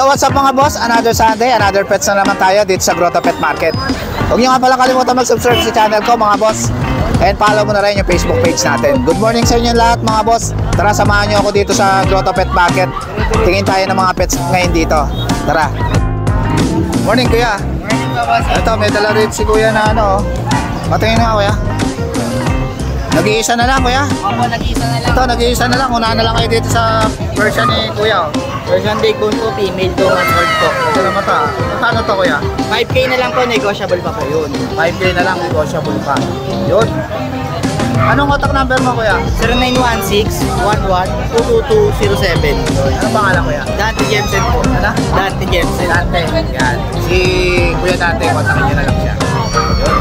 Yo, what's up mga boss? Another Sunday, another pets na naman tayo dito sa Grotto Pet Market. Huwag nyo nga pala kalimutan mag-subscribe sa channel ko mga boss. And follow mo na rin yung Facebook page natin. Good morning sa inyo lahat mga boss. Tara, samahan nyo ako dito sa Grotto Pet Market. Tingin tayo ng mga pets ngayon dito. Tara. Morning kuya. Morning po boss. Ito, may dala rin si kuya na ano. Patingin nga kuya. Nag-iisa na lang kuya. Opo, nag-iisa na lang. Ito, nag-iisa na lang. Unahan na lang kayo dito sa version ni kuya. Version big bone po, female 2 months old po. Ito na mata. Magkano to kuya? 5K na lang po, negotiable pa po yun. 5K na lang, negotiable pa. Yun. Anong contact number mo kuya? 0916-11-22207. Anong pangalan kuya? Dante Jensen po. Ano? Dante Jensen. Dante. Yan. Si kuya Dante, kontakin nyo na lang siya. Yun.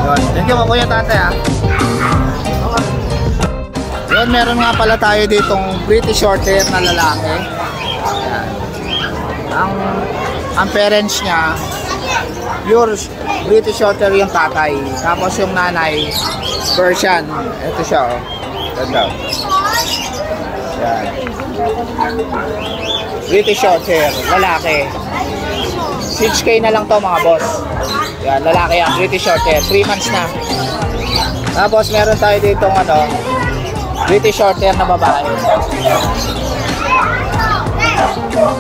Yun. Thank you kuya Dante ha. Yun, meron nga pala tayo ditong British Shorthair na lalaki. Yan. Ang parents niya, pure British Shorthair yung tatay. Tapos yung nanay, Persian. Ito siya oh. Ganda. Yan. British Shorthair, lalaki. 6K na lang to mga boss. Yan, lalaki yan, British Shorthair. 3 months na. Tapos meron tayo ditong ano, British Shorthair na babae.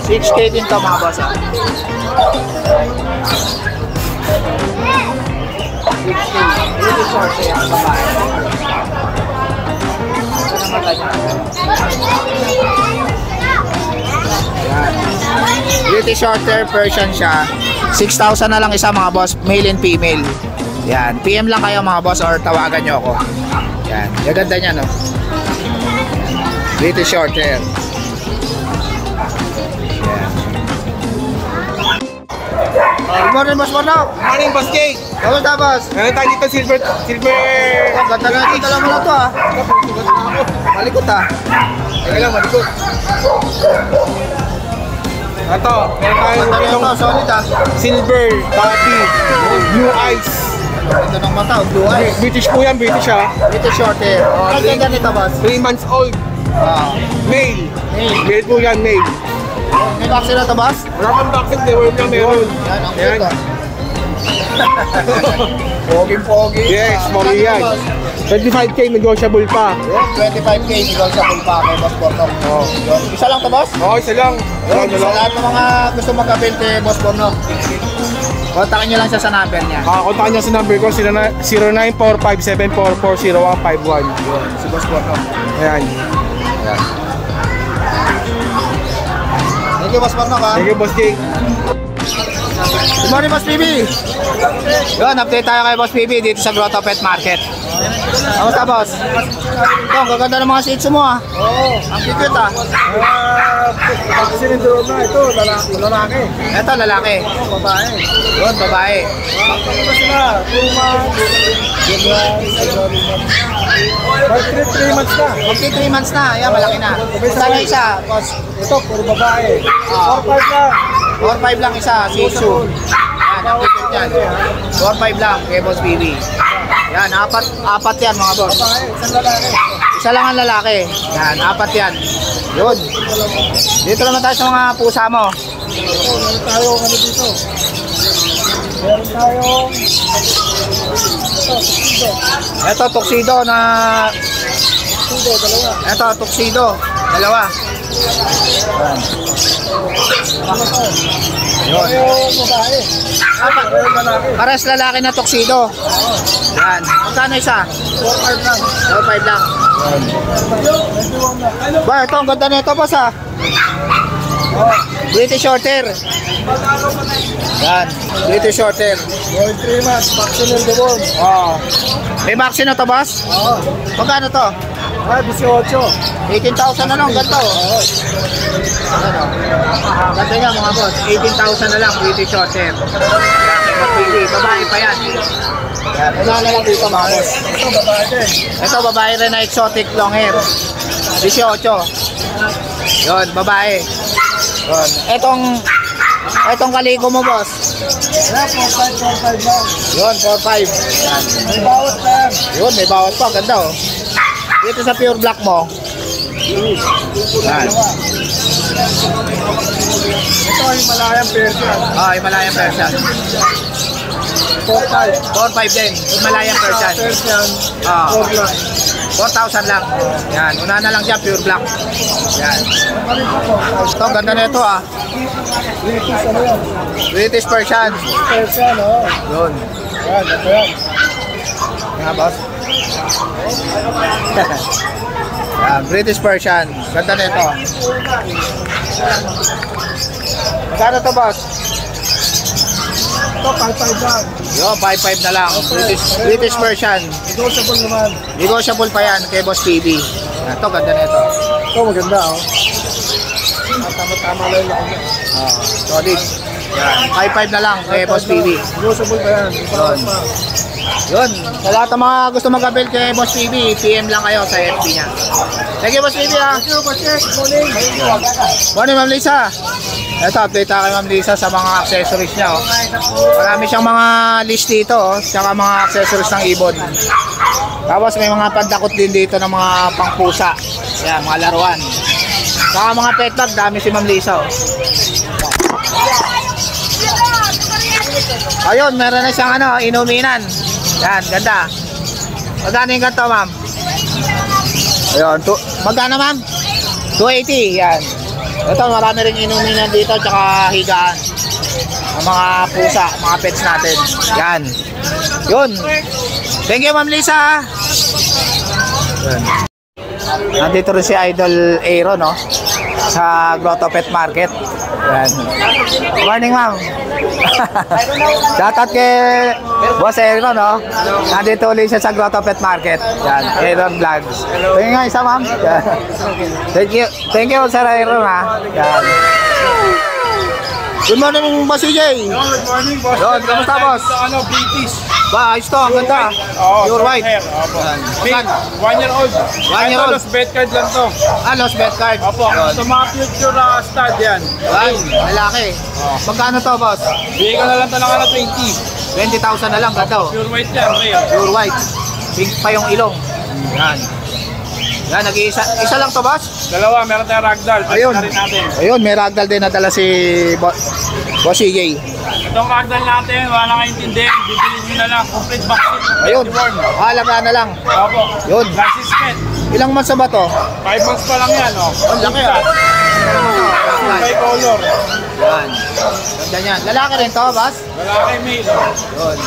6K din to mga boss ha. 6K, British Shorthair na babae. Ito naman tayo. Yan. British Shorthair Persian siya. 6,000 na lang isa mga boss, male and female. Yan, PM lang kayo mga boss or tawagan nyo ako. Yan, gaganda niya no. British Shorthair. Yan. Good morning boss Marno. Morning, Boss Jake! Kamusta boss? Meron tayo dito silver... Oh, ganda na ito, dala mo na to ah. Malikot ah. Teka lang, malikot. Ito, meron tayo Ganda na itong ito, solid ah. silver, tabby, blue eyes. Ganda ng mata, blue eyes. British po yan, British ha. British Shorthair. Oh, ang ganda nito boss. 3 months old, Ah, male. male. Male po yan, male. May vaccine na to boss? Wala kang vaccine, worm lang meron. Yan, ang Yan. cute ah. Poging-pogi. Yes, Ah, pogi yan. boss. 25K, negotiable pa. Yun, 25K, negotiable pa kay Boss Bornok. Oh, yun. Isa lang to boss? Okay, isa lang. Yun, sa lahat ng mga gusto magkabit kay Boss Bornok. Kontakin nyo lang siya sa number niya. Kontakin niya sa number ko, 0945-744-0151. Yun, si Boss Bornok. Ayan. Thank you, Boss Bornok ha. Thank you, Boss Jake. Good morning, Boss PB. Yun, update tayo kay Boss PB dito sa Grotto Pet Market. Kamusta, Boss? Ito, ang gaganda ng mga shih tzu mo ha. Oo. Ang cute ah. Sinindurog na ito, lalaki. Ito, lalaki. Babae. Yun, babae. Ano sila? 2 months. 3 months na. Magti 3 months na. Ayan, malaki na. Saan yung isa, Boss? Ito, puro babae. 4-5 na. 4-5 lang isa, Shih Tzu. Yan, ang cute yan. 4-5 lang kay Boss PB. Yan, apat yan mga boss. Babae, isang lalaki. Isa lang ang lalaki. Yan, apat yan. Yun. Dito naman tayo sa mga pusa mo. Ito, meron tayo ano dito. Meron tayong Ito, tuxedo na... dalawa. Ito, tuxedo. Dalawa. Yun. Yung babae. Apat. Yung lalaki. Pares lalaki na tuxedo. Yan. Magkano isa? 4-5 lang. 4-5 lang. Ba, ito, ang ganda nito boss ha. British Shorthair. Yan, British Shorthair. Going 3 months, vaccine and the worm. Oh. May vaccine na to boss? Oo. Magkano to? Ay, 18. 18,000 na lang, ganito. Oo. Ano? Ganda nga mga boss, 18,000 na lang, British Shorthair. Babae pa yan. Yan, una na lang dito mga boss. Ito, babae din. Ito, babae rin na exotic long hair. 18. Yun, babae. Yun. Etong kaligo mo boss. Wala, 4-5 lang. Yun, 4-5. Yan. May bawat pa yan. Yun, may bawat pa. Ganda oh. Dito sa pure black mo. Yan. Ito ay Himalayan Persian. Ah, Himalayan Persian. 4-5. 4-5 din. Himalayan Persian. Persian. Ah. 4 lang. 4,000 lang. Yan, una na lang siya, pure black. Yan. Ito, ang ganda na ito ah. British ano yan? British Persian. Persian, oh. Yun. Yan, ito yan. Nga, boss. Yan, British Persian. Ganda na ito. Magkano to, boss? Ito, 5-5 lang. Yo, 5-5 na lang. British Persian. Negotiable naman. Negotiable pa yan kay Boss PB. Ito, ganda na ito. Ito, maganda, oh. Tama-tama lang yung laki niya. Solid. Yan, 5-5 na lang kay Boss PB. Negotiable pa yan. Ibawas pa. Yun, sa lahat ng mga gusto mag-avail kay Boss PB, PM lang kayo sa FB niya. Thank you, Boss PB ha. Thank you, Pacheck. Morning. Morning, Ma'am Lisa. Ito, update tayo kay Ma'am Lisa sa mga accessories niya. Oh. Marami siyang mga list dito, oh, tsaka mga accessories ng ibon. Tapos may mga pandakot din dito ng mga pangpusa. Yan, mga laruan. Saka mga pet bag, dami si Ma'am Lisa. Oh. Ayun, meron na siyang ano, inuminan. Yan, ganda. Magkano yung ganito, ma'am? Ayun, magkano, ma'am? 280, yan. Ito, marami rin inuminan dito, tsaka higaan. Ang mga pusa, mga pets natin. Yan. Yun. Thank you, Ma'am Lisa. Yan. Nandito rin si Idol Aero, no? Sa Grotto Pet Market. Yan. Good morning, ma'am. Shoutout kay Boss Aero, no? Nandito ulit siya sa Grotto Pet Market. Yan, Aero Vlogs. Tingin nga isa, ma'am. Yan. Thank you, Sir Aero, ha? Yan. Good morning, Boss CJ. Good morning, boss. Yun, kamusta, boss? Ano, British. Ba, ayos to, ang ganda. Pure white. Yan. Magkano? 1 year old. 1 year old. Lost bet card lang to. Ah, lost bet card. Opo. Yun. Sa mga future stud yan. Yan, lalaki. Magkano to, boss? Bigay ko na lang talaga na 20. 20,000 na lang, ganda. Oh. Pure white yan, rare. Pure white. Pink pa yung ilong. Yan. Yan, isa lang to, boss? Dalawa, meron tayong ragdoll. Ayun. Na rin natin. Ayun, may ragdoll din nadala si Boss CJ. Itong ragdoll natin, wala kang intindihin. Bibilin nyo na lang. Complete vaccine. Ayun, Worm. halaga na lang. Opo. Yun. Glasses pet. Ilang months na ba to? 5 months pa lang yan, oh. Ang laki, ah. May color. Yan. Ganda niyan. Lalaki rin to, boss? Lalaki male. Yun.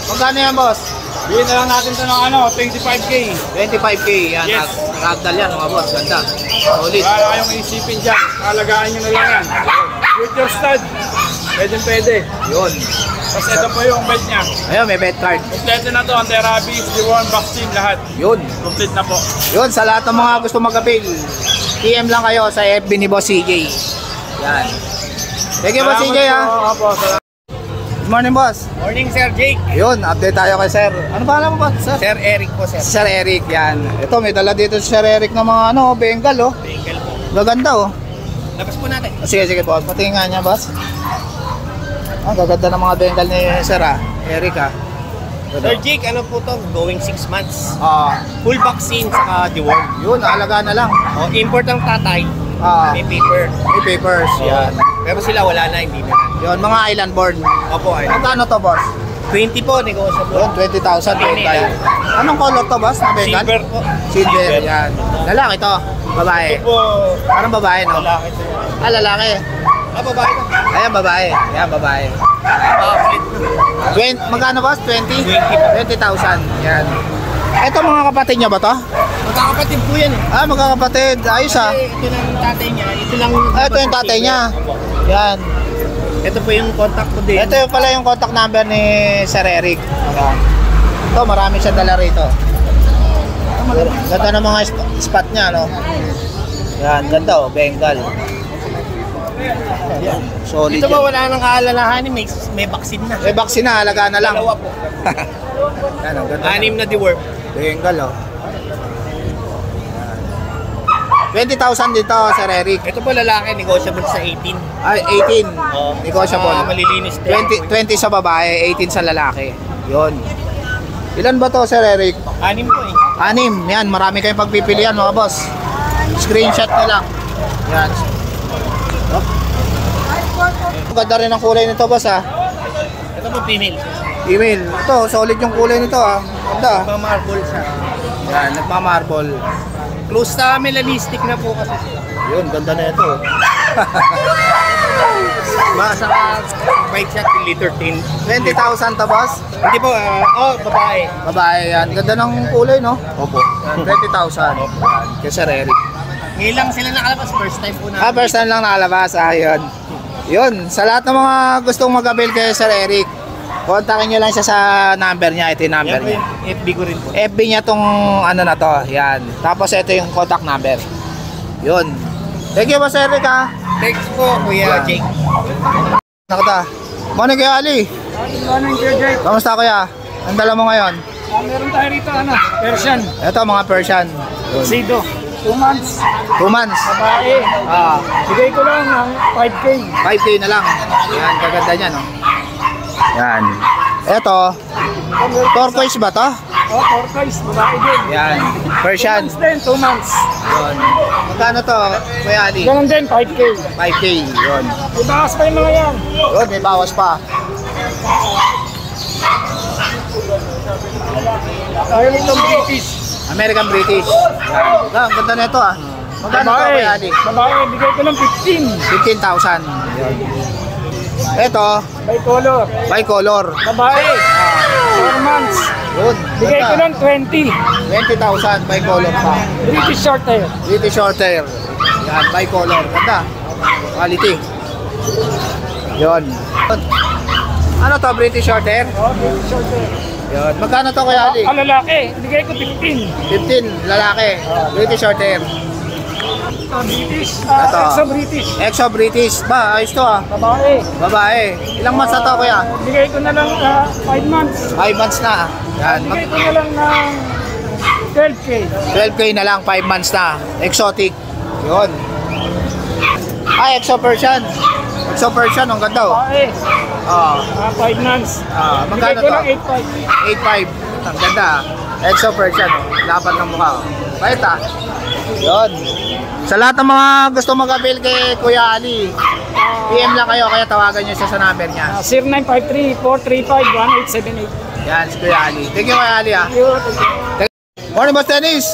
Magkano yan, boss? Bigyan na lang natin ito ng 25K. 25K. Yan, Yes. ragdoll yan, mga boss. Ganda. Solid. Wala kayong isipin dyan. Alagaan nyo na lang yan. Future stud. Pwede. Yun. Tapos ito po yung belt niya. Ayun, may bet card. Kompleto na to. Anti-rabies, deworm, vaccine, lahat. Yun. Complete na po. Yun, sa lahat ng mga gusto mag-avail, PM lang kayo sa FB ni Boss CJ. Yan. Thank you, Boss CJ, ha. Opo, salamat. Good morning, boss. Morning, Sir Jake. Yun, update tayo kay Sir. Ano pa alam mo ba, Sir? Sir Eric po, Sir. Si Sir Eric, yan. Ito, may dala dito si Sir Eric ng mga ano, Bengal, oh. Bengal po. Gaganda, oh. Labas po natin. Sige, boss. Patingin nga niya, boss. Ang gaganda ng mga Bengal ni Sir, ah. Eric, ah. Sir Jake, ano po to? Going 6 months. Ah, Full vaccine, saka deworm. yun, alaga na lang. O, import ang tatay. Ah, May paper. may papers, yan. Pero sila wala na, hindi na. Yun, mga island born. Opo, ay. Magkano to, boss? 20 po, negotiable. Yun, 20,000 Bengal. Anong color to, boss, na Bengal? Silver po. Silver, yan. Lalaki to, babae. Ito po, Parang babae, no? lalaki to. Ah, lalaki. Ah, babae na. Ayan, babae. Ayan, babae. Magkano, boss? 20? 20,000. Yan. Ito mga kapatid niya ba to? Magkakapatid po yan eh. Ah, magkakapatid. Ayos, ah. Kasi ito lang yung tatay niya. Ito lang Ah, ito yung tatay niya. Opo. Yan. Ito po yung contact ko din. Ito yung pala yung contact number ni Sir Eric. Ayan. Ito, marami siya dala rito. Ganda ng mga spot niya, no? Yan, ganda, oh. Bengal. Yan. Solid Ito ba yan. wala nang kaalalahan, may vaccine na. Eh, vaccine na, halaga na lang. Dalawa po. Yan, ang ganda. 6 na deworm. Bengal, oh. 20,000 dito, Sir Eric. Ito po lalaki, negotiable sa 18. Ay, 18. Oh, Negotiable. malilinis din. 20 sa babae, 18 sa lalaki. Yun. Ilan ba to, Sir Eric? 6 po eh. 6. Yan, marami kayong pagpipilian, mga boss. Screenshot na lang. Yan. Ganda rin ang kulay nito, boss, ha. Ito po female. Email. Ito, solid yung kulay nito, ha. Ganda. Marble siya. Yan, nagmamarble. Close na melanistic na po kasi sila. Yun, ganda na ito. Sa white shot, liter 10. 20,000 to, boss. Hindi po, babae. Babae yan. Ganda ng kulay, no? Opo. 20,000. Yan. Kay Sir Eric. Ngayon lang sila nakalabas, first time po na. First time lang nakalabas. Yun. Yun. Sa lahat ng mga gustong mag-avail kay Sir Eric, kontakin nyo lang siya sa number niya. Ito yung number Yan po niya. yung FB ko rin po. FB niya tong ano na to. Yan. Tapos ito yung contact number. Yun. Thank you, Boss Eric, ha. Thanks po, Kuya Yan. Jake. Nakita. Morning, Kuya Ali. Good morning, Kuya Jake. Kamusta, Kuya? Ang dala mo ngayon? Meron tayo rito, Persian. Ito, mga Persian. Sido. 2 months. 2 months. Babae. Bigay ko lang ng 5K. 5K na lang. Yan, kaganda niya, no? Yan. Ito, turquoise ba to? Turquoise. Babae din. Yan. Persian. 2 months din, 2 months. Yun. Magkano to, Kuya Ali? Ganun din, 5K. 5K. Yun. Ibakas pa yung mga yan. Yun, may bawas pa. Tayo nitong British. American British. Yan. Ang ganda na ito, ah. Magkano to, Babae. Kuya Ali? Babae, bigay ko ng 15. 15,000. Yun. Ito, Bicolor. bicolor. Babae. 4 months. Yun. Bigay ko Ganda. ng 20. 20,000 bicolor pa. British short hair. British short hair. Yan, bicolor. Ganda. Quality. Yun. Ano to, British short hair? British short hair. Yun. Magkano to, Kuya Ali? Lalaki, bigay ko 15. 15, lalaki. British short hair. British. Ito. Exo British. Exo British. Ba, ayos to, ah. Babae. Babae. Ilang months na to, Kuya? Bigay ko na lang 5 months. 5 months na. Yan. Bigay ko na lang ng 12K. 12K na lang, 5 months na. Exotic. Yun. Exo Persian. Exo Persian, ang ganda, oh. Babae. Ah, 5 months. magkano Bigay ko to? lang 8.5. 8.5. Ang ganda. Exo Persian. Lapat ng mukha. Bait, ah. Yun. Sa lahat ng mga gusto mag-avail kay Kuya Ali, PM lang kayo, kaya tawagan nyo siya sa number niya. 0953-435-1878. Yan, si Kuya Ali. Thank you, Kuya Ali, ah. Thank you. Morning, Boss Dennis.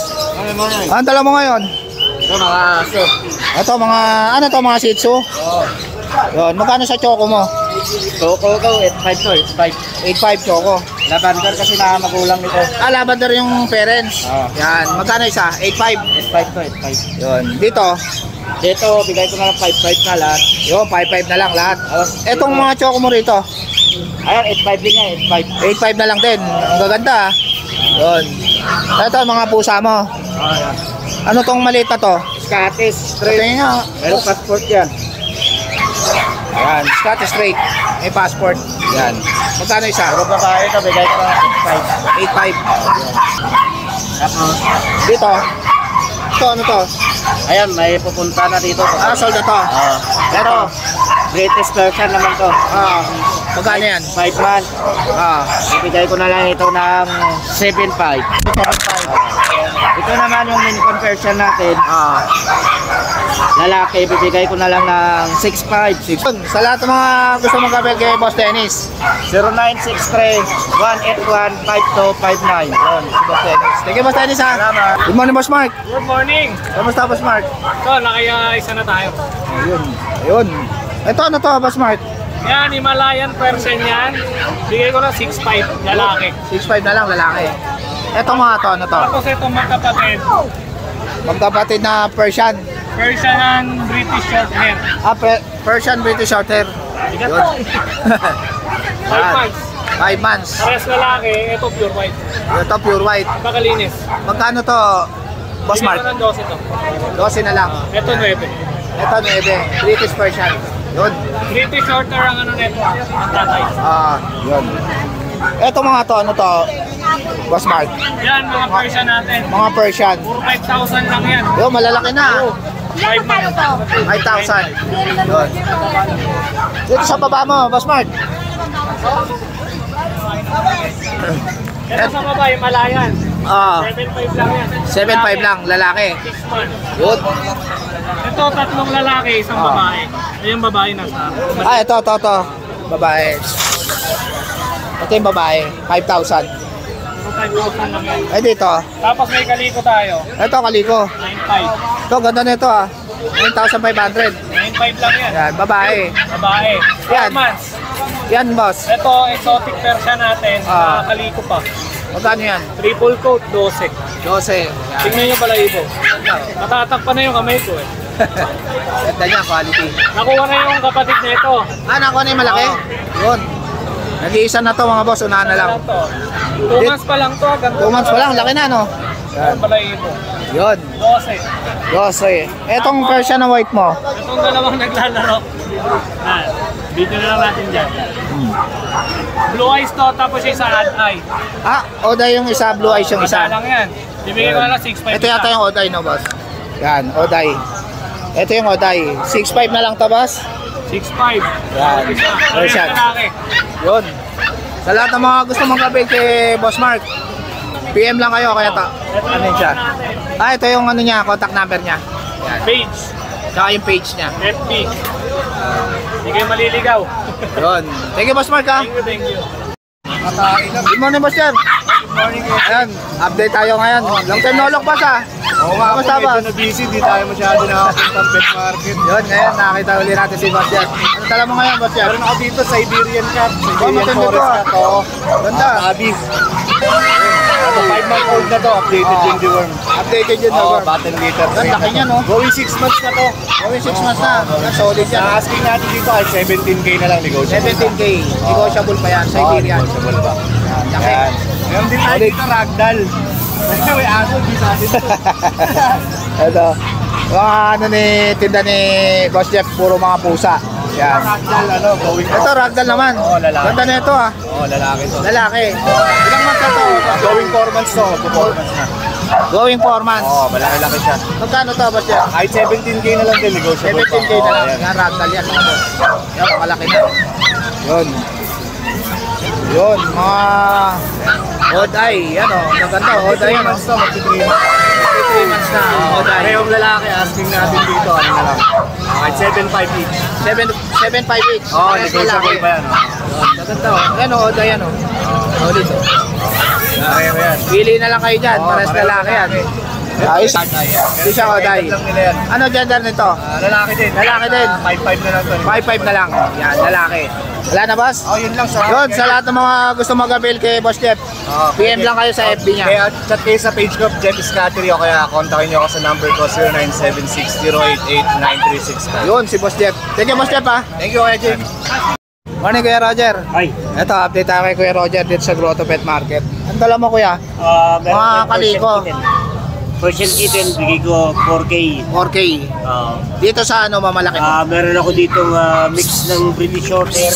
Morning. Ang dala mo ngayon? Ito mga aso. Ito, mga, ano to, mga Shih Tzu? Yun, magkano sa choco mo? Coco ko, 8.5 to, 8.5. 8.5 choco. Lavender kasi na magulang nito. Lavender yung parents. Yan, magkano isa? 8.5. 8.5 to, 8.5. Yun, dito. Dito, bigay ko na lang 5.5 na lahat. Yun, 5.5 na lang lahat. Etong mga choco mo rito, Ayan, 8.5 din yan, 8.5. 8.5 na lang din. Ang gaganda, ah. Yun. Ito, mga pusa mo. Ayan. Ano tong maliit na to? Scottish, Ito straight. nga. Meron passport yan. Yan, Scottish straight. May passport. Yan. Magkano isa? Pero babae ito, bigay ko na lang 8.5. 8.5. Tapos, Dito. Ito, ano to? ayan, may pupunta na dito. Sold na to. Pero, British Persian naman to. Magkano yan? 5 months. Ibigay ko na lang ito ng 7.5. Ito naman yung mini conversion natin. Lalaki, ibibigay ko na lang ng 6.5. Yun, sa lahat ng mga gusto mag-avail kay Boss Dennis. 0963-181-5259. Yun, si Boss Dennis. Thank you, Boss Dennis, ha? Salamat. Good morning, Boss Mark. Good morning. Kamusta, Boss Mark? So, nakaya-isa na tayo. Ayun. Ayun. Ito, ano to, Boss Mark? Yan, Himalayan Persian yan. Bigay ko na 6.5, lalaki. 6.5 na lang, lalaki. Ito mga to, ano to? Tapos itong magkapatid, Magkapatid na Persian. Persian and British short hair. Persian British Short Hair. Bigat Yun. to. 5 Yan. months. 5 months. Pares lalaki, ito pure white. Ito, pure white. Napakalinis. Magkano to, Boss Bigay Mark? ko ng 12 ito. 12 na lang. Ito 9. Ito, 9. British Persian. Yun. British short hair ang ano nito, ang tatay. Yun. Ito mga to, ano to, Boss Mark? Yan, mga Persian natin. Mga Persian. Puro 5,000 lang yan. Yun, malalaki na. 5 months. 5,000. Yun. Dito sa baba mo, Boss Mark. Ito sa baba, Himalayan. 7.5 lang yan. 7.5 lang, lalaki. 6 months. Yun. Ito, tatlong lalaki, isang babae. Ayun babae nasa. Ah, ito. Babae. Ito yung babae, 5,000. Ito, 5,000 lang yan. Eh dito, Tapos may kaliko tayo. ito kaliko. 9,500. Ito, ganda nito ah. 9,500. 9,500 lang yan. Yan, babae. Babae. Yan. 4 months. Yan, boss. Ito, exotic Persian natin. Ah. Kaliko pa. Magkano yan? Triple coat, 12. 12. Yan. Tingnan nyo pala ibo. Matatakpan na yung kamay ko eh. Ganda niya, quality. Nakuha na yung kapatid na ito. Ah, nakuha na yung malaki? Yun. Nag-iisa na to mga boss, unahan na lang. 2 months pa lang to. 2 months pa lang, laki na no? Yan pala ibo. Yun. 12. 12. Etong Persian na white mo. Itong dalawang naglalaro. Yan. Video na lang natin dyan. Blue eyes to, tapos yung isa red eye. Ah, Oday yung isa, blue eyes yung Isa isa. lang yan. Bibigyan ko na lang 6.5. Ito yata yung Oday no, boss? Yan, Oday. Ito yung Oday. 6.5 na lang to, boss? 6.5. Yan. Persian. Yun. Sa lahat ng mga gusto mong gabil kay Boss Mark, PM lang kayo, kaya ano yun siya? Ah, ito yung ano niya, contact number niya. Yan. Page. Saka yung page niya. FB. Hindi kayo maliligaw. Yun. Thank you, Boss Mark, ha? Thank you. Good morning, Boss Jeff. Good morning. Ayan, update tayo ngayon. Long time no look, Boss, ha? Oo nga po, Kamusta, medyo Boss? na busy, di tayo masyado nakapunta ng pet market. Yun, ngayon, nakakita ulit natin si Boss Jeff. Ano tala mo ngayon, Boss Jeff? Meron ako dito, Siberian Cat, Oh, Siberian matindi to, Forest ah. Cat, oo. Ganda. Abi. Ito, 5-month-old na to, updated yung deworm. Updated yun, Oo, Boss. battle litter. Ang laki niya, no? Going 6 months na to. Gawin 6 months na. Yan, solid yan. Sa asking natin dito ay 17K na lang negotiable. 17K. Negotiable pa yan. Siberian. Negotiable pa. Laki. Yan. Meron din tayo dito, Ragdoll. May aso, di sa atin to. Ito. Mga ano ni tinda ni Boss Jeff, puro mga pusa. Yan. Ragdoll, going Ito, ragdoll naman. Oo, lalaki. Ganda na ito, ah. Oo, lalaki to. Lalaki. Ilang months na to? Going 4 months to, 4 months na. Going 4 months. Oo, malaki-laki siya. Magkano to, Boss Jeff? Kahit 17K na lang din, negotiable 17K pa. na lang. Oo, yan. Yan, ragdoll yan, mga boss. Yan, malaki na. Yun. Yun, mga Oday. Yan, oh. Maganda, Oday yan, oh. Months to, magti-3 months. 3 months na, Oday. Parehong lalaki, asking natin dito, ano na lang. Kahit 7.5 each. 7.5 each. Oo, Pares negotiable lalaki. pa yan. oh. Yun, maganda, oh. Yan, oh, Oday yan, oh. Solid, oh. Pareho yan. Pili na lang kayo dyan, Oo, pares pareho lalaki yan. lalaki. Ayos. Hindi siya Oday. Lang nila yan. Ano gender nito? Lalaki din. Lalaki din. 5.5 na lang to. 5.5 na lang. Yan, lalaki. Wala na, boss? Oh, yun lang. Yun, sa lahat ng mga gusto mag-avail kay Boss Jeff, PM lang kayo sa FB niya. Kaya chat kayo sa page ko, Jeff Scattery, o kaya kontakin nyo ako sa number ko, 0976-088-9365. Yun, si Boss Jeff. Thank you, Boss Jeff, ha? Thank you, Kuya Jeff. Morning, Kuya Roger. Ay. Ito, update tayo kay Kuya Roger dito sa Grotto Pet Market. Ang dala mo, Kuya? Meron Mga tayong kaliko. Persian kitten, bigay ko 4K. 4K. Dito sa ano, mamalaki mo? Meron ako dito mix ng British Shorthair,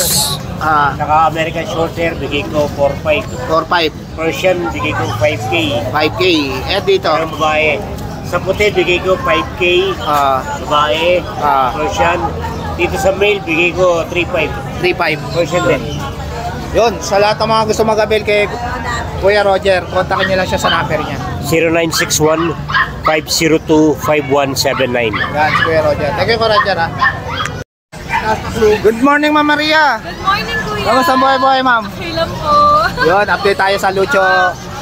Ah, saka American Shorthair, bigay ko 4.5. 4.5. Persian, bigay ko 5K. 5K. Eh, dito? Ang babae. Sa puti, bigay ko 5K. Ah, Babae, Ah. Persian. Dito sa male, bigay ko 3.5. 3.5. Persian din. Yun, sa lahat ng mga gusto mag-avail kay Kuya Roger, kontakin niyo lang siya sa number niya. 0961-502-5179. Yan, si Kuya Roger. Thank you, Kuya Roger, ha? Good morning, Ma'am Maria. Good morning, Kuya. Kamusta ang buhay-buhay, Ma'am? Okay lang po. Yun, update tayo sa Lucho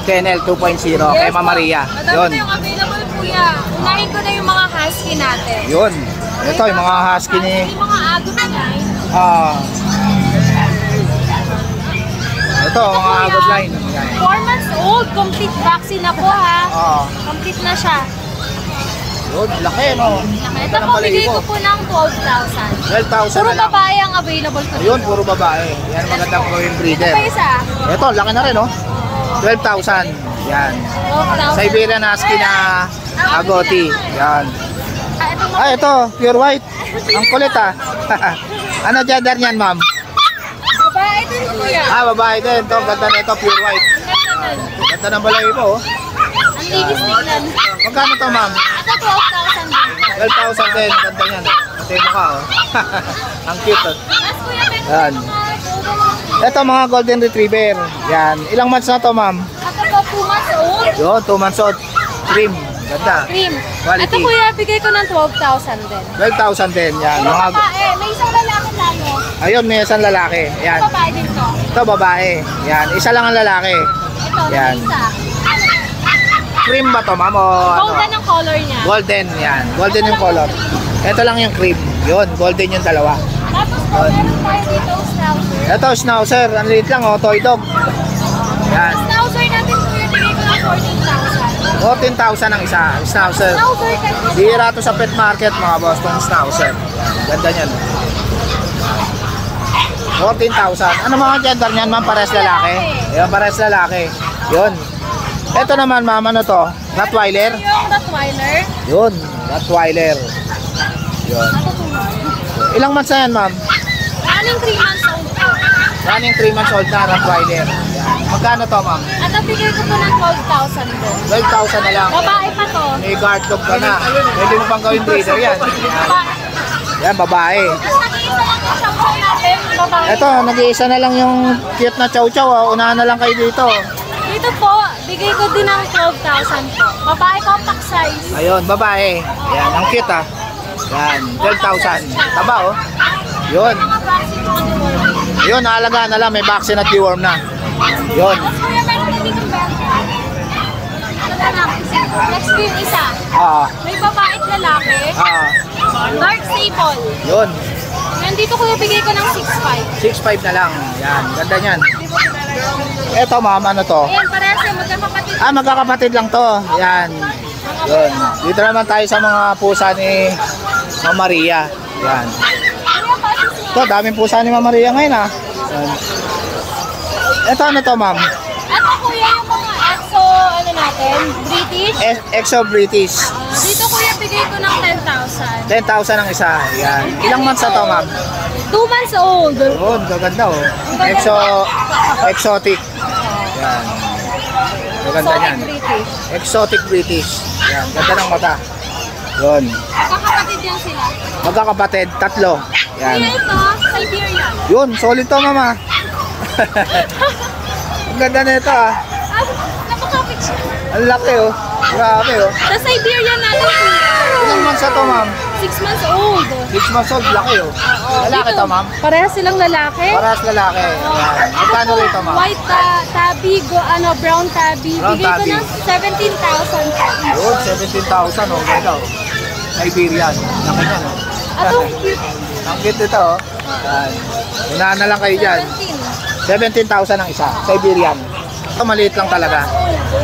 Channel 2.0 kay Ma'am Maria. Madami Yun. na yung available, Kuya. Unahin ko na yung mga husky natin. Yun. Ito, yung mga husky ni... Yung mga agot line. Ito, mga agad line. Yan. 4 months old. Complete vaccine na po, ha. Complete na siya. Yun, laki, no? Ito po, bigay ko po ng 12,000. 12,000 Puro na lang. babae ang available ko. Ayun, puro babae. Yan, magandang growing Ito breeder. pa isa. Ito, laki na rin, no? 12,000. Yan. 12,000. Siberian Husky na agoti. Yan. Ito mo. Ah, ito, pure white. Ang kulit, ah. Ano gender niyan, ma'am? Babae din, Kuya. Ah, babae din. Ito, ganda na ito, pure white. Ganda ng balay po, oh. Ang linis tignan. Magkano to, ma'am? Ito 12,000 din. 12,000 din. Ganda niyan, oh. Pati mo ka, oh. Ang cute, oh. Mas, Kuya, meron Yan. mga Ito, mga golden retriever. Yan. Ilang months na to, ma'am? Ito po, 2 months old. Yun, 2 months old. Trim. Ganda. Cream. Quality. Ito kuya, bigay ko ng 12,000 din. 12,000 din. Yan. Ito Mga, babae, may isang lalaki lalo. ayun, may isang lalaki. Yan. Babae din to. Ito babae. Yan. Isa lang ang lalaki. Ito, Yan. may isa. Cream ba to, ma'am? O ano? Golden ang color niya. Golden. Yan. Golden yung color. Ito lang yung cream. Yun. Golden yung dalawa. Tapos po, meron tayo dito, schnauzer. Ito, schnauzer. Ang liit lang, oh. Toy dog. Yan. Schnauzer natin kuya, bigay ko ng 14,000. 14,000 ang isa. Schnauzer. Schnauzer kasi. Bihira to sa pet market, mga boss. Itong schnauzer. Ganda niyan. 14,000. Ano mga gender niyan, ma'am? Pares lalaki? Yan, pares lalaki. Yun. Ito naman, ma'am, ano to? Rottweiler? Yung Rottweiler. Yun. Rottweiler. Yun. Ilang months na yan, ma'am? Running 3 months old po. Running 3 months old na Rottweiler. Yan. Magkano to, ma'am? At ang bigay ko po ng 12,000 din. 12,000 na lang. Babae pa to. May guard dog ka na. Pwede mo pang gawin breeder yan. Babae. Yan, babae. Tapos nag-iisa lang yung shampoo natin, babae. Ito, nag-iisa na lang yung cute na chow-chow. Oh. Unahan na lang kayo dito. Dito po, bigay ko din ng 12,000 po. Babae compact size. Ayun, babae. Yan, ang cute ah. Yan, 12,000. Taba oh. Yun. Mga vaccine mga deworming. Yun, naalagaan na lang. May vaccine at deworm na. Yun. Tapos kuya, meron na dito Belgian. Next po yung isa. May babae at lalaki. Dark sable. Yun. Nandito kuya, bigay ko ng 6,500. 6,500 na lang. Yan, ganda niyan. Eto ma'am, ano to? Ayan, parehas yung magkakapatid. Magkakapatid lang to. Yan. Yun. Dito naman tayo sa mga pusa ni Ma'am Maria. Yan. Ito, daming pusa ni Ma'am Maria ngayon ah. Yan. Ito ano to ma'am? Ito kuya yung mga exo, ano natin, British. Exo British. Dito kuya, bigay ko ng 10,000. 10,000 ang isa. Yan. Ilang months na to ma'am? 2 months old. Yun, gaganda oh. Exotic. Yan. Gaganda Solid niyan. British. Exotic British. Yan, ganda ng mata. Yun. Magkakapatid yan sila. Magkakapatid, tatlo. Kuya Yan. ito, Siberian. Yun, solid to mama. Ang ganda na ito ah. Napakapit siya. Ang laki oh. Grabe oh. Sa Siberian natin kuya. Ilang months na to ma'am? 6 months old. 6 months old, laki oh. Lalaki to ma'am? Parehas silang lalaki. Parehas lalaki. Yan. Magkano Ito, rito ma'am? White tabby, brown tabby. Brown Bigay tabby. ko ng 17,000. Yun, 17,000 oh. Ganda oh. Siberian. Laki yan oh. Ato, cute. Ang cute ito oh. Yan. Unahan na lang kayo dyan. 17. 17,000 ang isa. Siberian. Ito maliit lang talaga.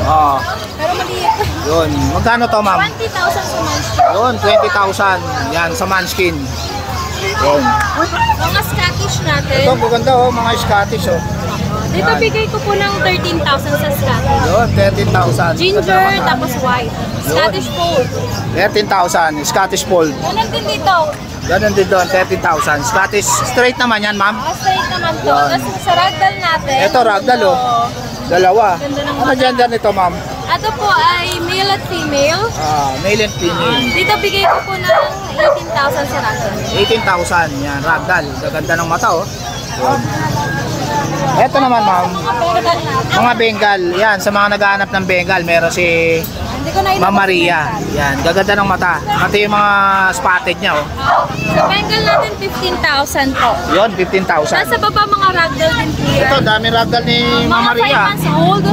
Oo. Pero maliit. Yun. Magkano to ma'am? 20,000 sa monthly. Yun, 20,000. Yan, sa Manskin. Yun. Mga Scottish natin. Ito, maganda oh, mga Scottish oh. Dito yan. bigay ko po ng 13,000 sa Scottish. Yun, 13,000. Ginger, tapos white. Scottish Fold. 13,000. Scottish Fold. Ganun din dito. Ganun din doon, 13,000. Scottish straight naman yan, ma'am. Straight naman to. Yan. Tapos sa ragdoll natin. Ito, ragdoll, oh. Dalawa. Ganda ng Ano mata. gender nito, ma'am? Ito po ay male at female. Male and female. Dito bigay ko po ng 18,000 sa ragdoll. 18,000. Yan, ragdoll. Gaganda ng mata, oh. Yun. Ito naman, ma'am. Mga Bengal natin. Mga Bengal. Yan, sa mga naghahanap ng Bengal, meron si Hindi ko na Ma'am Maria. Yan, gaganda ng mata. Pati yung mga spotted niya, oh. Sa Bengal natin 15,000 po. Yun, 15,000. Nasa baba mga ragdoll din po yan. Ito, dami ragdoll ni Ma'am Mga 5 Maria. months old.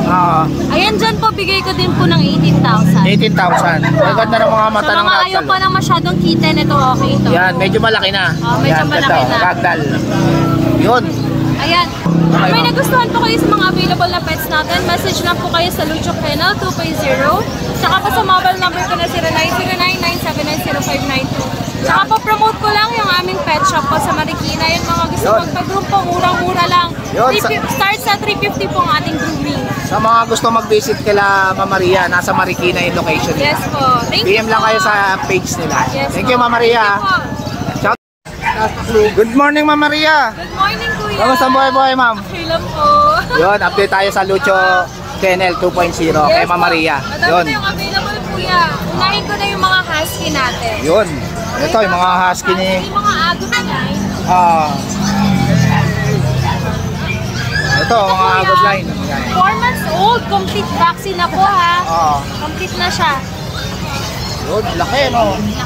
Ayan dyan po, bigay ko din po ng 18,000. 18,000. Gaganda ng mga mata Sa ng mga ayaw ragdoll. pa ng masyadong kitten, ito okay ito. Yan, medyo malaki na. Medyo Yan, malaki ganda, na. Ragdoll. Yun. Ayan. Okay, May ma'am. nagustuhan po kayo sa mga available na pets natin, message lang po kayo sa Lucho Kennel 250. Tsaka po sa mobile number ko na 0909-790-592. Tsaka po promote ko lang yung aming pet shop po sa Marikina. Yung mga gusto Yun. magpa-groom po, murang-mura lang. Yun, Start sa 350 po ang ating grooming. Sa mga gusto mag-visit kila Ma'am Maria, nasa Marikina yung location nila. Yes po. Thank you PM po. lang kayo sa page nila. Yes Thank po. you, Ma'am Maria. Thank you po. Good morning, Ma'am Maria. Good morning, Kuya. Kamusta ang buhay-buhay, Ma'am? Okay lang po. Yun, update tayo sa Lucho Kennel 2.0 kay Ma'am Maria. Madami Yun. na yung available, Kuya. Unahin ko na yung mga husky natin. Yun. Ito, yung mga husky ni... Yung mga agot line. Ito, mga agot line. Yan. 4 months old. Complete vaccine na po, ha? Oo. Complete na siya. Yun, laki no.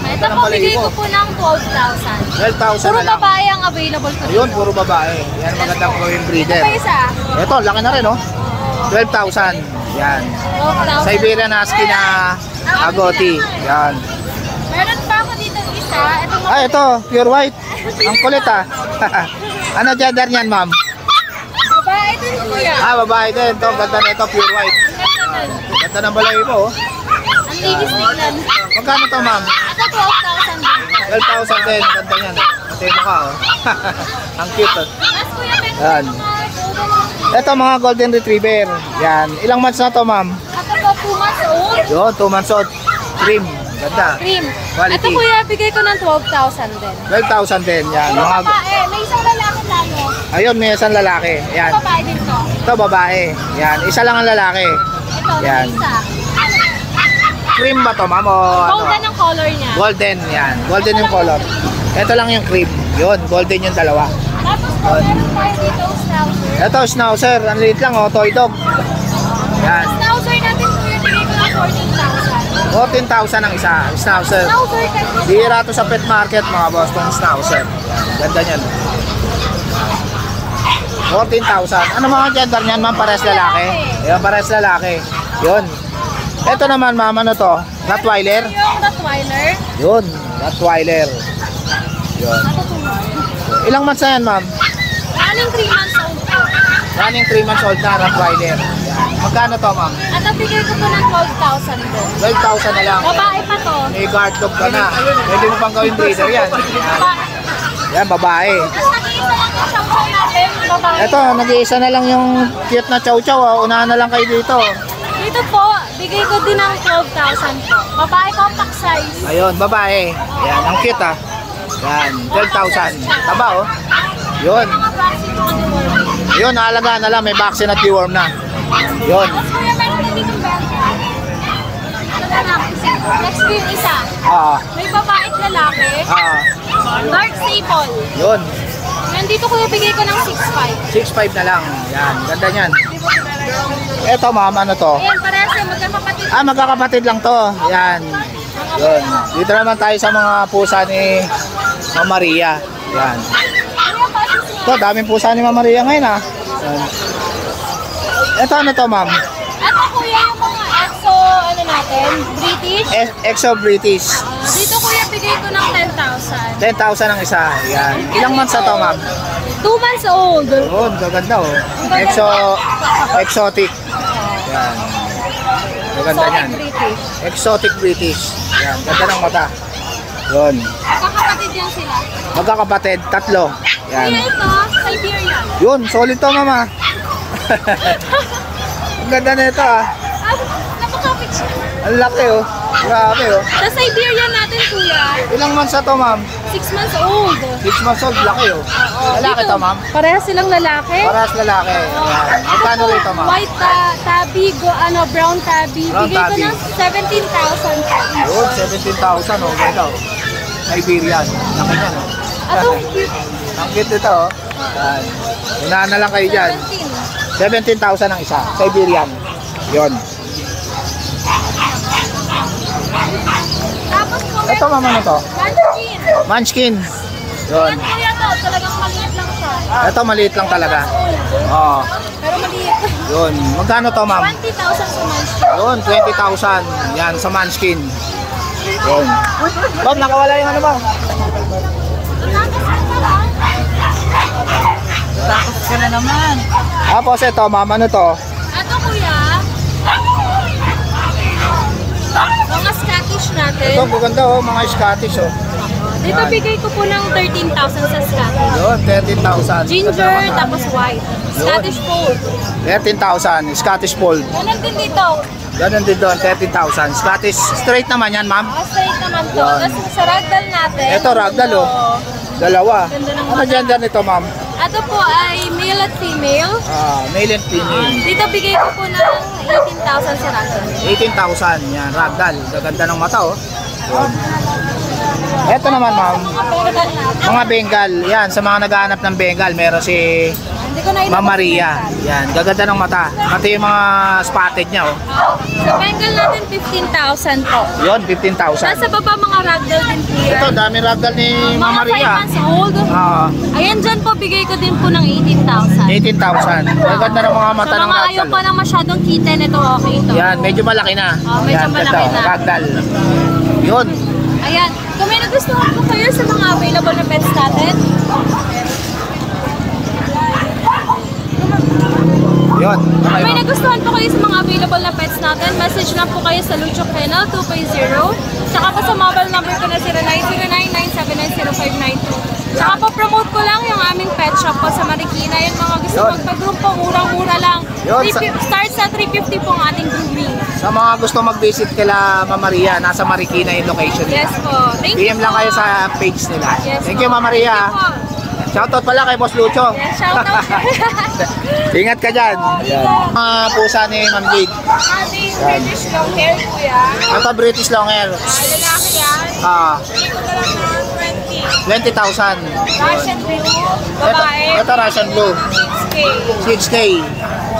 Ito po, bigay ko po ng 12,000. 12,000 Puro na lang. babae ang available ko. Ayun, puro babae. Yan, magandang growing breeder. Ito pa isa. Ito, laki na rin, no? 12,000. Yan. 12,000. Siberian Husky na agoti. Yan. Meron pa ako dito isa. Ito mo. Ah, ito, pure white. Ang kulit, ah. Ano gender niyan, ma'am? Babae din kuya. Ah, babae din. Ito, ganda na ito, pure white. Ganda ng balay mo, oh. Ang linis tignan. Magkano to, ma'am? Ito 12,000 din. 12,000 din. Ganda niyan. Matino ka, oh. Ang cute, oh. Tapos kuya, meron Yan. mga Ito, mga golden retriever. Yan. Ilang months na to, ma'am? Ito po 2 months old. Yun, 2 months old. Trim. Ganda. Cream. Quality. Ito kuya, bigay ko ng 12,000 din. 12,000 din. Yan. Ito Mga... babae. May isang lalaki lalo. Ayun, may isang lalaki. Yan. Babae din to. Ito, babae. Yan. Isa lang ang lalaki. Ito, Yan. may isa. Cream ba to, ma'am? O ano? Golden ang color niya. Golden. Yan. Golden yung color. Ito lang yung cream. Yun, golden yung dalawa. Tapos po, meron tayo dito schnauzer. Ito, schnauzer. Ang liit lang, oh. Toy dog. Yan. Schnauzer natin kuya, bigay ko ng 14,000. 14,000 ang isa. Schnauzer. Schnauzer kasi. Bihira to sa pet market, mga boss. Itong schnauzer. Ganda niyan. 14,000. Ano mga gender niyan, ma'am? Pares lalaki? Yan, pares lalaki. Yun. Ito naman, ma'am, ano to? Rottweiler? Yung Rottweiler. Yun, Rottweiler. Yun. Ilang months na yan, ma'am? Running 3 months old po. Running 3 months old na Rottweiler. Yan. Magkano to, ma'am? At ang bigay ko po ng 12,000 din. 12,000 na lang. Babae pa to. May guard dog ka na. Pwede mo pang gawin breeder yan. Yan, yan babae. Tapos nag-iisa lang yung chow natin, babae. Ito, nag-iisa na lang yung cute na chow chow. Oh. Unahan na lang kayo dito. Dito po, bigay ko din ng 12,000 po. Babae compact size. Ayun, babae. Yan, ang cute ah. Yan, 12,000. Taba oh. Yun. Mga vaccine ko ng deworming. Yun, naalagaan na lang. May vaccine at deworm na. Yun. Tapos kuya, meron na dito benta. Ano na? Next ko yung isa. Ah, May babae at lalaki. Dark sable. yun. Nandito kuya, bigay ko ng 6,500. 6'5 na lang. Yan, ganda niyan. Eto ma'am, ano to? Ayan, parehas yung magkakapatid. Ah, magkakapatid lang to. Yan. Yun. Dito naman tayo sa mga pusa ni Ma'am Maria. Yan. Ano pa sis Ito, daming pusa ni Ma'am Maria ngayon ah. Yan. Ito ano to ma'am? At kuya, yung mga EXO, ano natin, British. Exo British. Dito kuya, bigay ko ng 10,000. 10,000 ang isa. Yan. Ilang months na to ma'am? 2 months old. Yun, gaganda oh. Exotic. Yan. Gaganda Solid niyan. British. Exotic British. Yan, ganda ng mata. Yun. Kakapatid yan sila. Magkakapatid, tatlo. Yan. Kuya, ito, Siberian. Yun, solid to mama. Ang ganda na ito ah. Napakapit siya. Ang laki oh. Grabe oh. Sa Siberian natin kuya, Ilang months na to ma'am? 6 months old. 6 months old, laki oh. Lalaki Dito, to ma'am? Parehas silang lalaki. Parehas lalaki. Yan. Magkano Ito po, rito ma'am? White tabby, brown tabby. Brown Bigay tabby. ko ng 17,000 po. Yun, 17,000 oh. Ganda oh. Siberian. Laki niyan oh. Ato, cute. Ang cute nito oh. Yan. Unahan na lang kayo dyan. 17. 17,000 ang isa. Siberian. Yun. Tapos po, Ito ma'am ano to? Munchkin. Munchkin. Yun. Yan kuya to, talagang maliit lang siya. Ito maliit lang talaga. Old. Oo. Pero maliit. Yun. Magkano to ma'am? 20,000 sa Munchkin. Yun, 20,000. Yan, sa Munchkin. Yun. Bob, nakawala yung ano ba? Tapos ka na naman. Tapos ito, ma'am, ano to? Ito kuya, mga Scottish natin. Ito, maganda oh, mga Scottish oh. Dito bigay ko po ng 13,000 sa Scottish. Yun, 13,000. Ginger, tapos white. Scottish Fold. 13,000. Scottish Fold. Ganun din dito. Ganun din doon, 13,000. Scottish straight naman yan, ma'am. Straight naman to. Yan. Tapos sa ragdoll natin. Ito, ragdoll, oh. Dalawa. Ganda ng Ano mata. gender nito, ma'am? Ito po ay male at female. Male and female. Dito bigay ko po ng 18,000 sa ragdoll. 18,000. Yan, ragdoll. Gaganda ng mata, oh. Yun. Ito naman, ma'am. Mga Bengal natin. Mga Bengal. Yan, sa mga naghahanap ng Bengal, meron si Hindi ko na ilabas. Ma'am Maria. Yan, gaganda ng mata. Pati yung mga spotted niya, oh. Sa Bengal natin, 15,000 po. Yun, 15,000. Nasa baba mga ragdoll din po yan. Ito, dami ragdoll ni Ma'am Mga 5 Maria. months old. Ayan dyan po, bigay ko din po ng 18,000. 18,000. Gaganda ng mga mata Sa ng mga ayaw ragdoll. pa lang masyadong kitten, ito okay ito. Yan, medyo malaki na. Medyo Yan, malaki ito, na. ragdoll. Yun. Ayan, kung may nagustuhan po kayo sa mga available na pets natin, Yun. kung may nagustuhan po kayo sa mga available na pets natin, message lang po kayo sa Lucho Kennel 250. Tsaka po sa mobile number ko na 0909-979-0592. Tsaka po promote ko lang yung aming pet shop po sa Marikina. Yung mga gusto Yun. magpa-group po, murang-mura lang. Yun, Start sa 350 po ang ating grooming. Sa mga gusto mag-visit kila Ma'am Maria, nasa Marikina yung location nila. Yes po. Thank you PM lang po. kayo sa page nila. Yes Thank po. you, Ma'am Maria. Thank you po. Shoutout pala kay Boss Lucho. Yes, shout out. Ingat ka dyan. Mga pusa ni Ma'am Jade. Ating British long hair po yan. Ito British long hair. Lalaki yan. Hindi ko na lang ng 20,000. 20. Russian blue. Babae. Ito Russian Blue. 6K. 6K.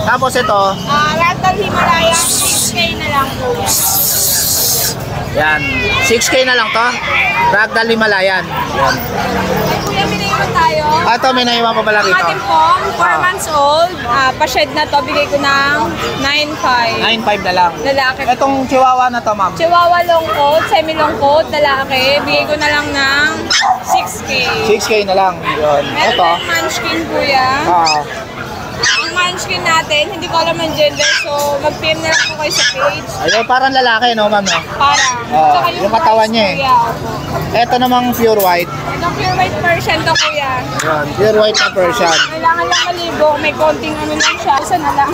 Tapos ito, Ragdoll Himalayan. 6K na lang po yan. yan. 6K na lang to. Ragdoll Himalayan. Yan. Ay, kuya, minayman tayo. Ito may naiwan pa pala Ang rito. ating pong 4 months old. Pa-shed na to. Bigay ko ng 9.5. 9.5 na lang. Lalaki. Itong chihuahua na to, ma'am. Chihuahua long coat, semi-long coat, lalaki. Bigay ko na lang ng 6K. 6K na lang. Yun. Meron Ito. tayong munchkin, kuya. Ang munchkin natin, hindi ko alam ang gender, so mag-PM na lang po kayo sa page. Ayun, parang lalaki, no, ma'am? No? Para. Tsaka yung katawan niya, eh. Kuya, opo. Ito namang pure white. Ito pure white Persian to, kuya. Yun, pure white na Persian. Kailangan lang maligo, may konting ano lang siya, isa na lang.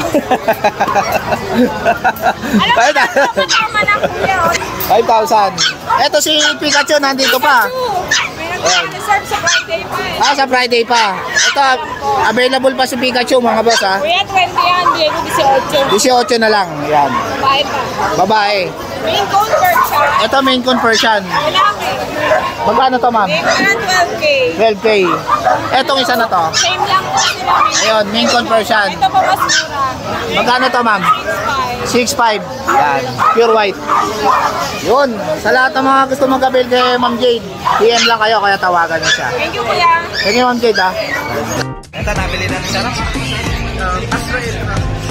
Alam mo na, kasama na kuya. 5,000. Ito si Pikachu, nandito pa. May nag-reserve sa Friday pa eh. Sa Friday pa. Ito, available pa si Pikachu, mga boss, ha. Kuya, 20 yan, Diego 18. 18 na lang. Yan. Babae pa. Babae. Main cone Persian. Ito, Maine Coon Persian. Lalaki. Magkano to, ma'am? Bigay ko na 12K. 12K. Etong isa na to. Same lang po sila. Ayun, Maine Coon Persian. Ito pa mas mura. Magkano to, ma'am? 6.5. 6.5. Yan. Pure white. Yun. Sa lahat ng mga gusto mag-avail kay Ma'am Jade, PM lang kayo, kaya tawagan niyo siya. Thank you, kuya. Thank you, Ma'am Jade, ha. Ito, nabili na ni Sir.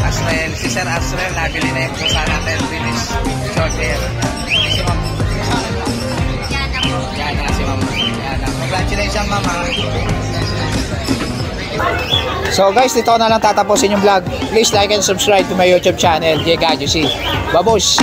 Asrael. Si Sir Asrael, nabili na yung pusa natin. British short hair. Si Ma'am. Yan na si Ma'am. Yan na. Congratulations, Mama. So guys, dito ko na lang tatapusin yung vlog. Please like and subscribe to my YouTube channel, J. Gajusi. Babush!